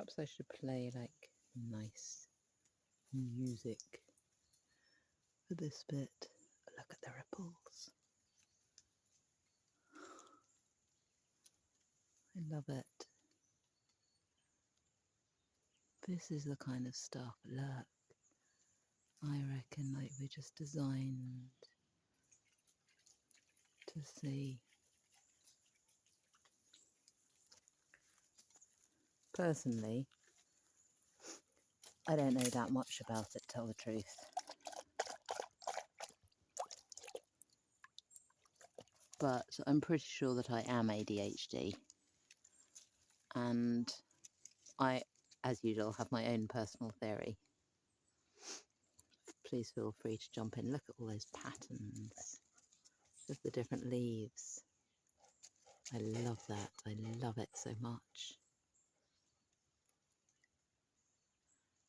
Perhaps I should play like nice music for this bit. Look at the ripples. I love it. This is the kind of stuff, look, I reckon like we're just designed to see. Personally, I don't know that much about it, to tell the truth. But I'm pretty sure that I am ADHD. And I, as usual, have my own personal theory. Please feel free to jump in. Look at all those patterns of the different leaves. I love that. I love it so much.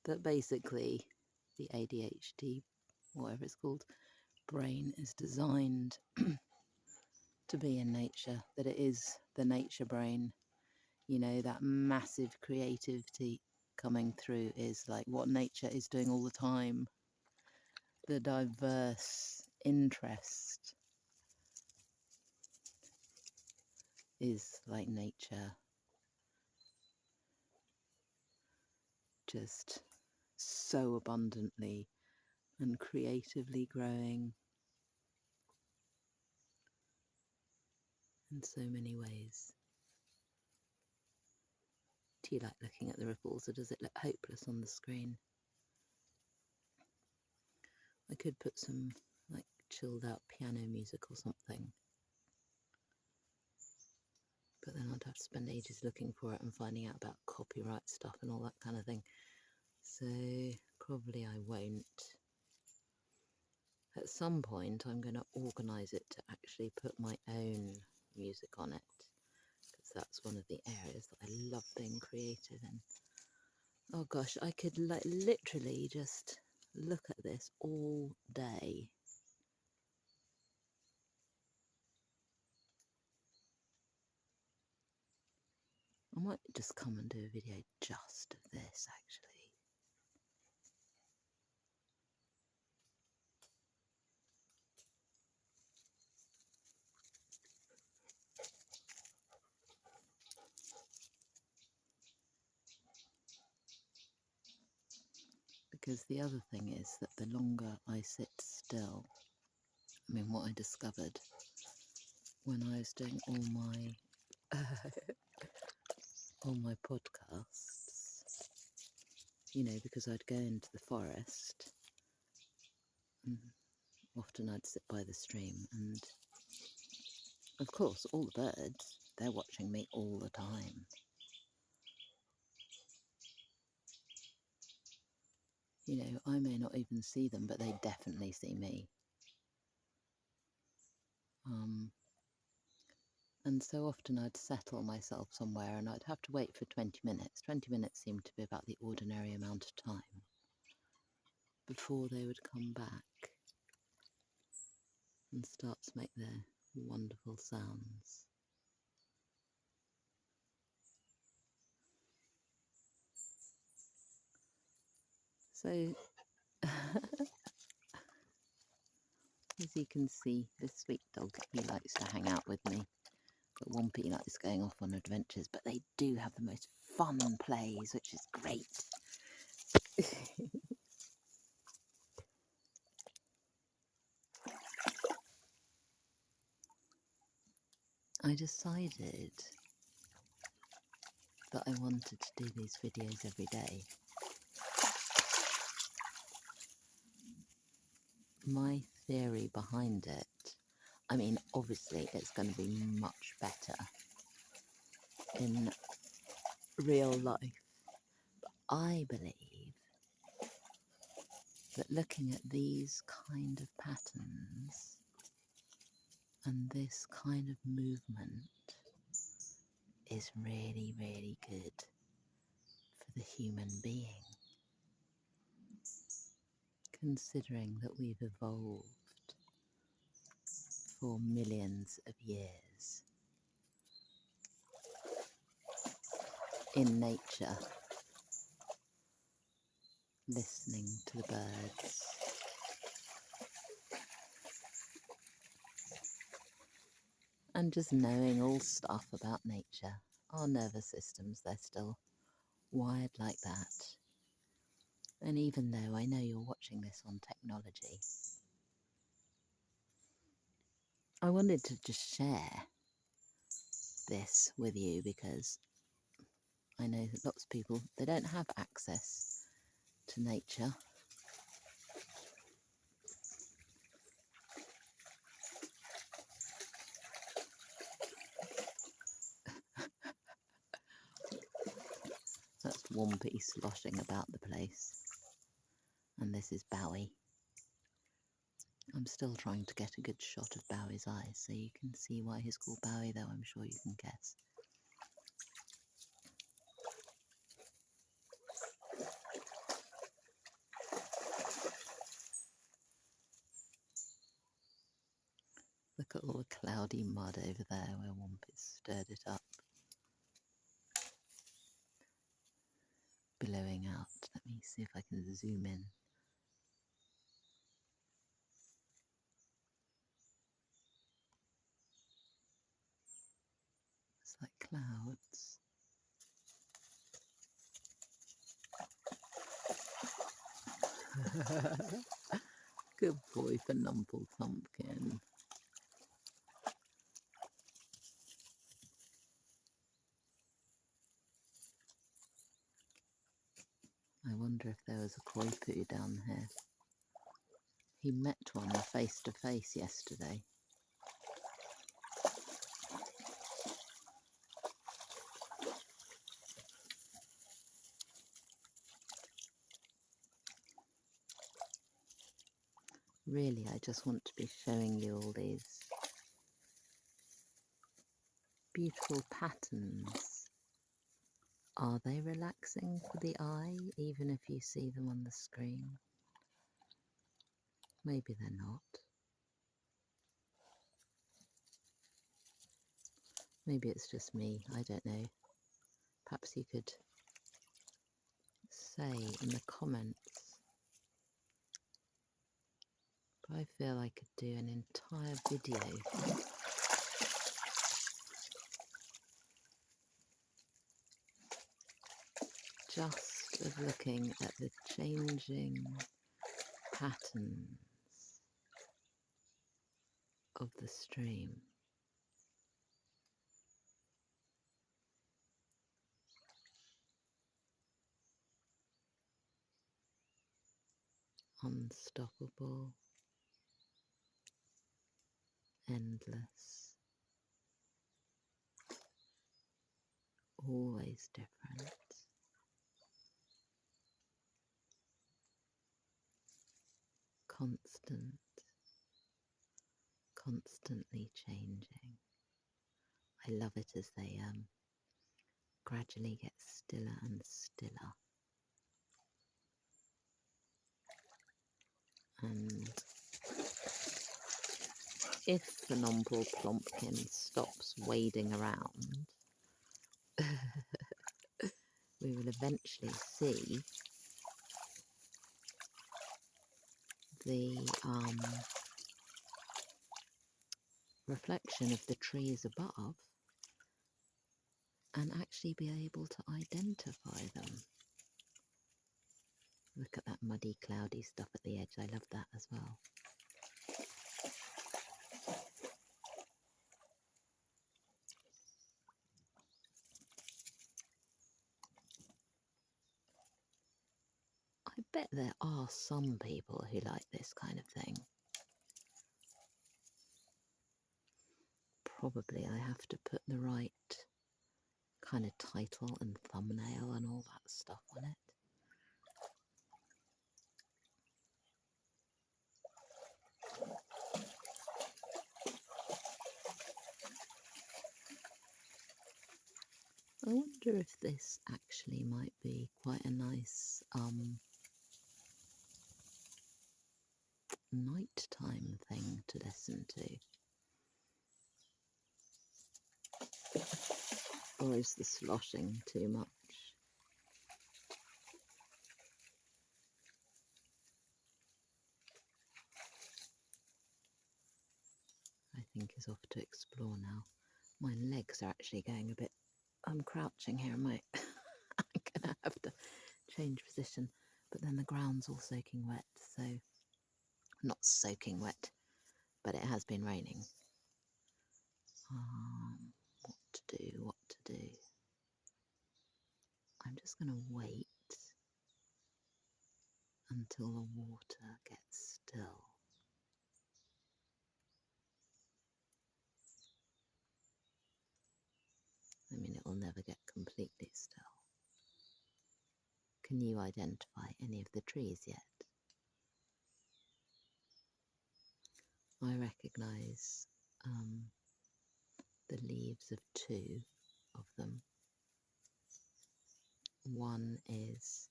That basically the ADHD, whatever it's called, brain is designed to be in nature, that it is the nature brain. You know, that massive creativity coming through is like what nature is doing all the time. The diverse interest is like nature, just so abundantly and creatively growing in so many ways. Do you like looking at the ripples, or does it look hopeless on the screen? I could put some like chilled out piano music or something, but then I'd have to spend ages looking for it and finding out about copyright stuff and all that kind of thing. So probably I won't. At some point I'm going to organise it to actually put my own music on it, because that's one of the areas that I love being creative in. Oh gosh, I could like literally just look at this all day. I might just come and do a video just of this, actually. Because the other thing is that the longer I sit still, I mean, what I discovered when I was doing all my podcasts, you know, because I'd go into the forest, and often I'd sit by the stream, and of course all the birds, they're watching me all the time. You know, I may not even see them, but they definitely see me. And so often I'd settle myself somewhere and I'd have to wait for 20 minutes. 20 minutes seemed to be about the ordinary amount of time before they would come back and start to make their wonderful sounds. So, as you can see, this sweet dog, he likes to hang out with me. But Wompy likes going off on adventures, but they do have the most fun plays, which is great. I decided that I wanted to do these videos every day. My theory behind it, I mean, obviously it's going to be much better in real life, but I believe that looking at these kind of patterns and this kind of movement is really, really good for the human being, considering that we've evolved for millions of years in nature listening to the birds, and just knowing all stuff about nature. Our nervous systems, they're still wired like that. And even though I know you're watching this on technology, I wanted to just share this with you because I know that lots of people, they don't have access to nature. That's Wumpy sloshing about the place. And this is Bowie. I'm still trying to get a good shot of Bowie's eyes so you can see why he's called Bowie, though I'm sure you can guess. Look at all the cloudy mud over there where Wumpy's stirred it up. Billowing out. Let me see if I can zoom in. It's like clouds. Good boy for Numple Thumpkin. I wonder if there was a koi poo down here. He met one face to face yesterday. Really, I just want to be showing you all these beautiful patterns. Are they relaxing for the eye, even if you see them on the screen? Maybe they're not. Maybe it's just me, I don't know. Perhaps you could say in the comments. But I feel I could do an entire video just of looking at the changing patterns of the stream. Unstoppable, endless, always different, constant, constantly changing. I love it as they gradually get stiller and stiller. And if the Numple Plumpkin stops wading around, we will eventually see the reflection of the trees above and actually be able to identify them. Look at that muddy, cloudy stuff at the edge. I love that as well. I bet there are some people who like this kind of thing. Probably I have to put the right kind of title and thumbnail and all that stuff on it. I wonder if this actually might be quite a nice nighttime thing to listen to. Or is the sloshing too much? think is off to explore now. My legs are actually going a bit... I'm crouching here, I'm gonna have to change position. But then the ground's all soaking wet, so... Not soaking wet, but it has been raining. What to do? I'm just going to wait until the water gets still. I mean, it will never get completely still. Can you identify any of the trees yet? I recognise the leaves of two of them. One is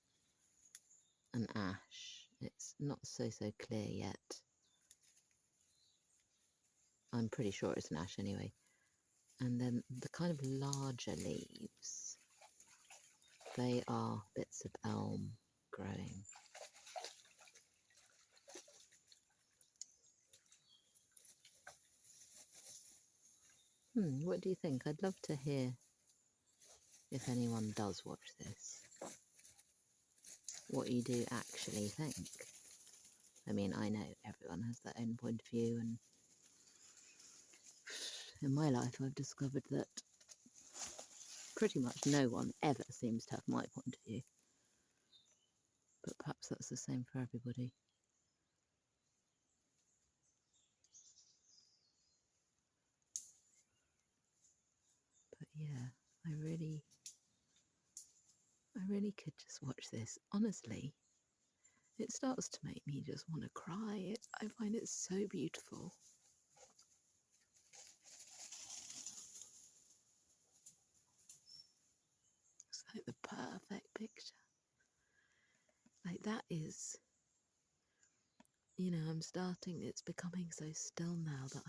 an ash. It's not so clear yet. I'm pretty sure it's an ash anyway. And then the kind of larger leaves, they are bits of elm growing. What do you think? I'd love to hear if anyone does watch this, what you do actually think. I mean, I know everyone has their own point of view, and in my life I've discovered that pretty much no one ever seems to have my point of view. But perhaps that's the same for everybody. But yeah, I really could just watch this. Honestly, it starts to make me just want to cry. I find it so beautiful. It's like the perfect picture. Like that is, it's becoming so still now that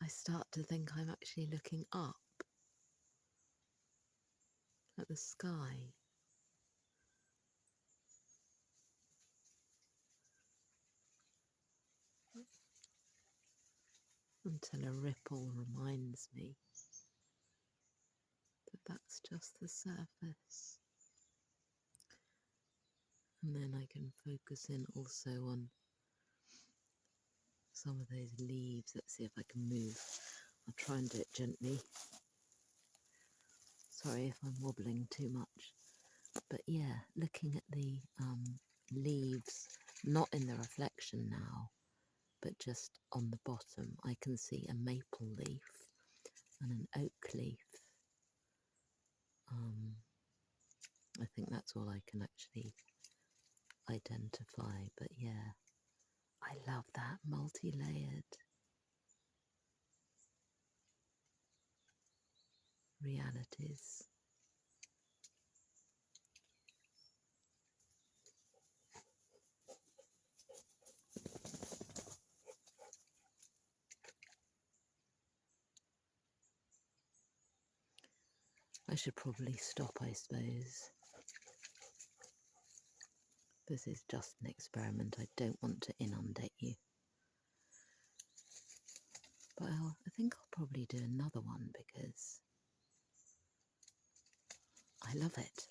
I start to think I'm actually looking up at the sky. Until a ripple reminds me that that's just the surface. And then I can focus in also on some of those leaves. Let's see if I can move. I'll try and do it gently. Sorry if I'm wobbling too much. But yeah, looking at the leaves, not in the reflection now, but just on the bottom, I can see a maple leaf and an oak leaf. I think that's all I can actually identify, but yeah, I love that multi-layered realities. I should probably stop, I suppose. This is just an experiment. I don't want to inundate you. But I think I'll probably do another one because I love it.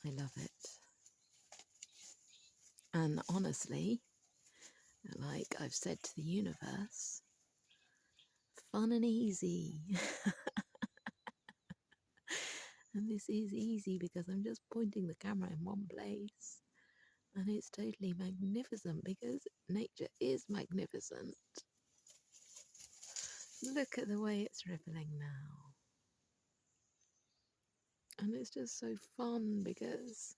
I love it. And honestly, like I've said to the universe, fun and easy. And this is easy because I'm just pointing the camera in one place. And it's totally magnificent because nature is magnificent. Look at the way it's rippling now. And it's just so fun because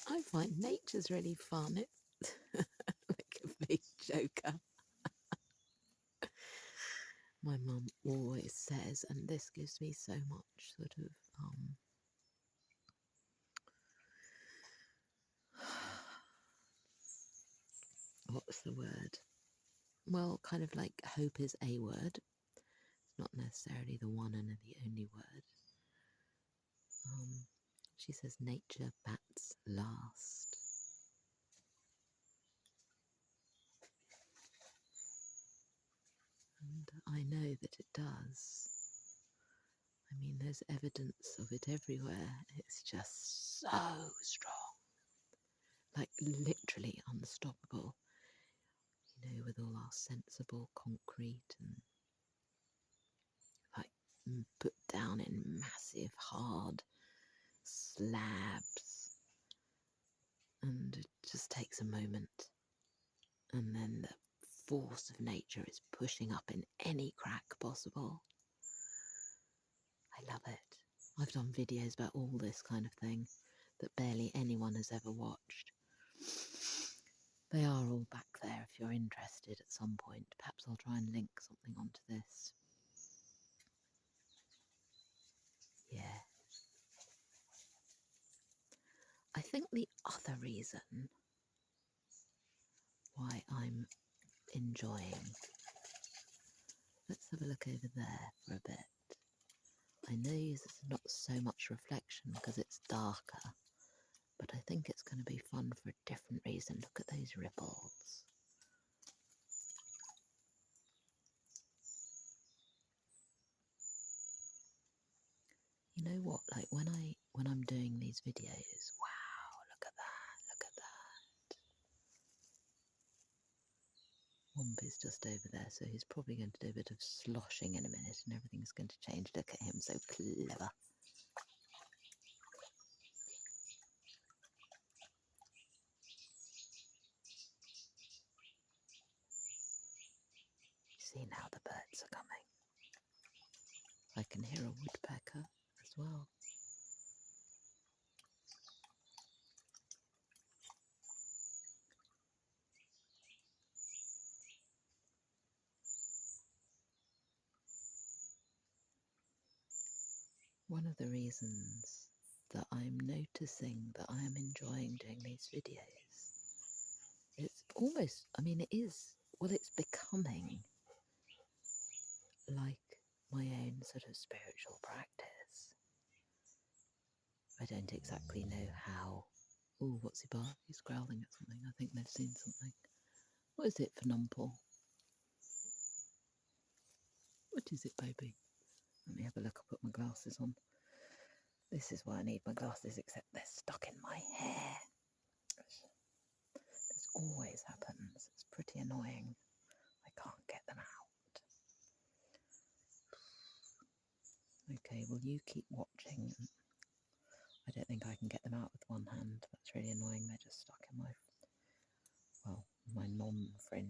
I find nature's really fun. It's like a big joker. My mum always says, and this gives me so much sort of what's the word? Well, kind of like hope is a word. It's not necessarily the one and the only word. She says nature bats last. And I know that it does. I mean, there's evidence of it everywhere. It's just so strong. Like, literally unstoppable. You know, with all our sensible concrete and, like, put down in massive, hard slabs. And it just takes a moment. And then the force of nature is pushing up in any crack possible. I love it. I've done videos about all this kind of thing that barely anyone has ever watched. They are all back there if you're interested at some point. Perhaps I'll try and link something onto this. Yeah. I think the other reason why I'm enjoying... Let's have a look over there for a bit. I know there's not so much reflection because it's darker, but I think it's going to be fun for a different reason. Look at those ripples. You know what, like when I'm doing these videos, wow, look at that. Womp is just over there, so he's probably going to do a bit of sloshing in a minute and everything's going to change. Look at him, so clever. See, now the birds are coming. I can hear a woodpecker as well. One of the reasons that I'm noticing that I am enjoying doing these videos, it's almost, I mean, it is, well, it's becoming like my own sort of spiritual practice. I don't exactly know how. Oh, what's he barking? He's growling at something. I think they've seen something. What is it for Numpel? What is it, baby? Let me have a look. I'll put my glasses on. This is why I need my glasses, except they're stuck in my hair. This always happens. It's pretty annoying. I can't get them out. Okay, well, you keep watching. I don't think I can get them out with one hand. That's really annoying. They're just stuck in my, well, my non-fringe.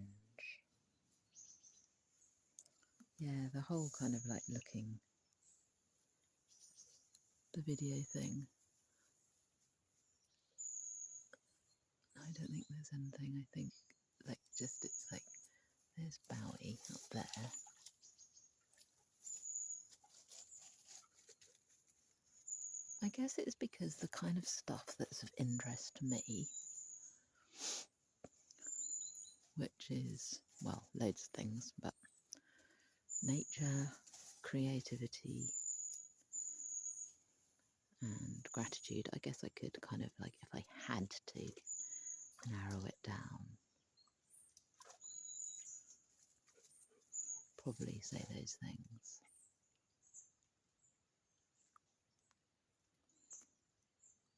Yeah, the whole kind of like looking, the video thing. I don't think there's anything. I think like just it's like there's Bowie up there. I guess it's because the kind of stuff that's of interest to me, which is, well, loads of things, but nature, creativity, and gratitude. I guess I could kind of like, if I had to narrow it down, probably say those things.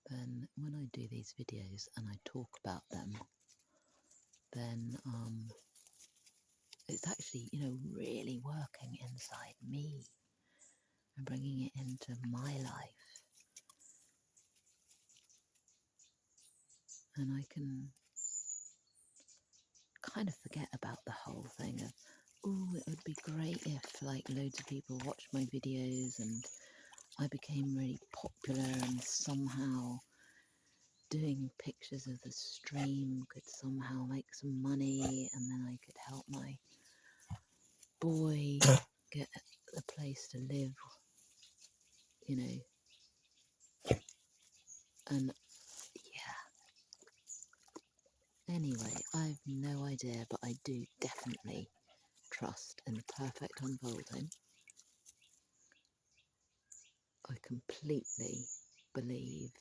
Then when I do these videos and I talk about them, then it's actually, you know, really working inside me and bringing it into my life. And I can kind of forget about the whole thing of, oh, it would be great if like loads of people watched my videos and I became really popular and somehow doing pictures of the stream could somehow make some money and then I could help my boy get a place to live, you know, and yeah. Anyway, I've no idea, but I do definitely trust in perfect unfolding. I completely believe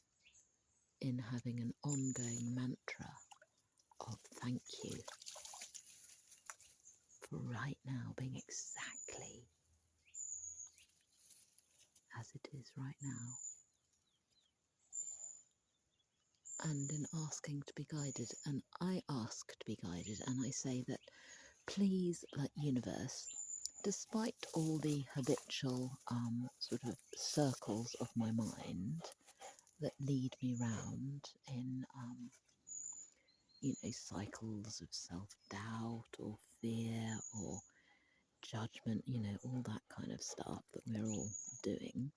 in having an ongoing mantra of thank you for right now being exactly as it is right now. And in asking to be guided, and I ask to be guided, and I say that please, like universe, despite all the habitual sort of circles of my mind that lead me round in, cycles of self-doubt or fear or judgment, all that kind of stuff that we're all doing,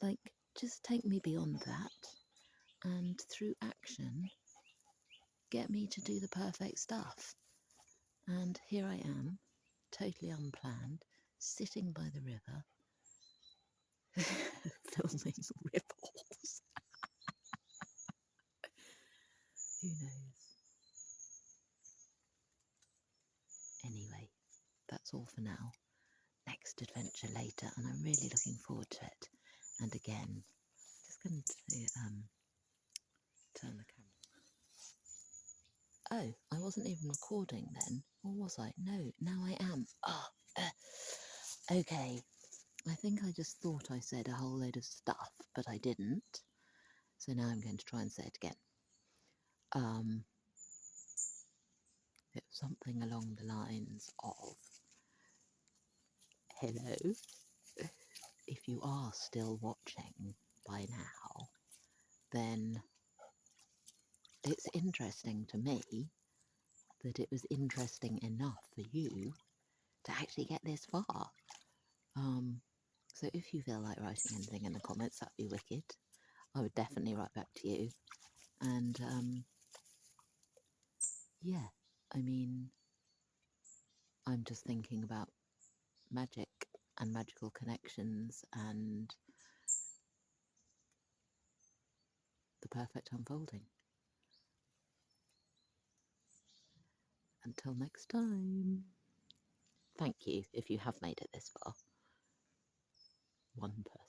like, just take me beyond that and through action get me to do the perfect stuff. And here I am, totally unplanned, sitting by the river, filming ripples. Who knows? Anyway, that's all for now. Next adventure later, and I'm really looking forward to it. And again, just going to turn the camera. Oh, I wasn't even recording then, or was I? No, now I am. Okay. I think I just thought I said a whole load of stuff, but I didn't. So now I'm going to try and say it again. It was something along the lines of, hello, if you are still watching by now, then it's interesting to me that it was interesting enough for you to actually get this far. So if you feel like writing anything in the comments, that'd be wicked. I would definitely write back to you. And yeah, I mean, I'm just thinking about magic and magical connections and the perfect unfolding. Until next time. Thank you if you have made it this far. One person.